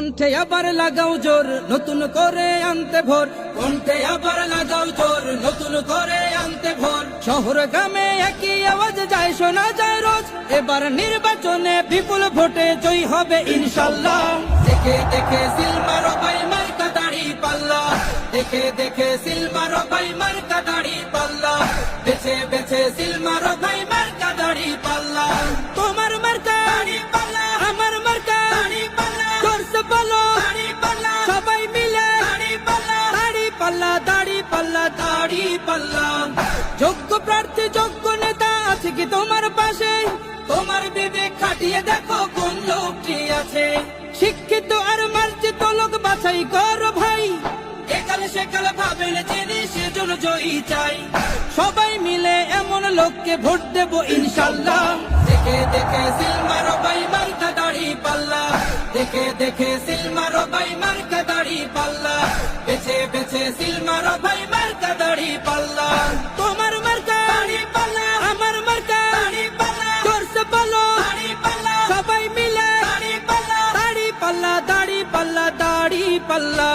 কণ্ঠে আবার লাগাও জোর, নতুন করে আনতে ভোর। কণ্ঠে আবার লাগাও জোর, নতুন করে আনতে ভোর। শহর গ্রামে একই আওয়াজ যায়, শোনা যায় রোজ। এবার নির্বাচনে বিপুল ভোটে জয়ী হবে ইনশাল্লাহ। দেখে দেখে সিল মারো ভাই মার্কা দাড়ি পাল্লা, দেখে দেখে সিল মারো ভাই মার্কা দাড়ি পাল্লা, বেছে বেছে সিল মারো ভাই মার্কা দাড়ি পাল্লা। তোমার মার্কা দাড়ি পাল্লা, আমার মার্কা দাড়ি পাল্লা, জোরসে বলো দাড়ি পাল্লা, সবাই মিলে দাড়ি পাল্লা, দাড়ি পাল্লা, দাড়ি পাল্লা, দাড়ি পাল্লা। যোগ্য প্রার্থী যোগ্য নেতা আছে কি তোমার পাশে? তোমার বিবেক খাটিয়ে দেখো কোন লোকটি আছে। শিক্ষিত আর মার্জিত লোক বাছাই করো ভাই, একালে সেকালে ভাবেন যিনি সেজন্য জয়ী চাই। সবাই মিলে এমন লোককে ভোট দেব ইনশাল্লাহ। দেখে দেখে সিল মারো ভাই মার্কা দাড়ি পাল্লা, দেখে দেখে সিল মারো ভাই মার্কা দাড়ি পাল্লা, বেছে বেছে সিল মারো ভাই মার্কা দাড়ি পাল্লা। তোমার মার্কা দাড়ি পাল্লা, আমার মার্কা দাড়ি পাল্লা, জোরসে বলো দাড়ি পাল্লা, সবাই মিলে দাড়ি পাল্লা, দাড়ি পাল্লা, দাড়ি পাল্লা, দাড়ি পাল্লা।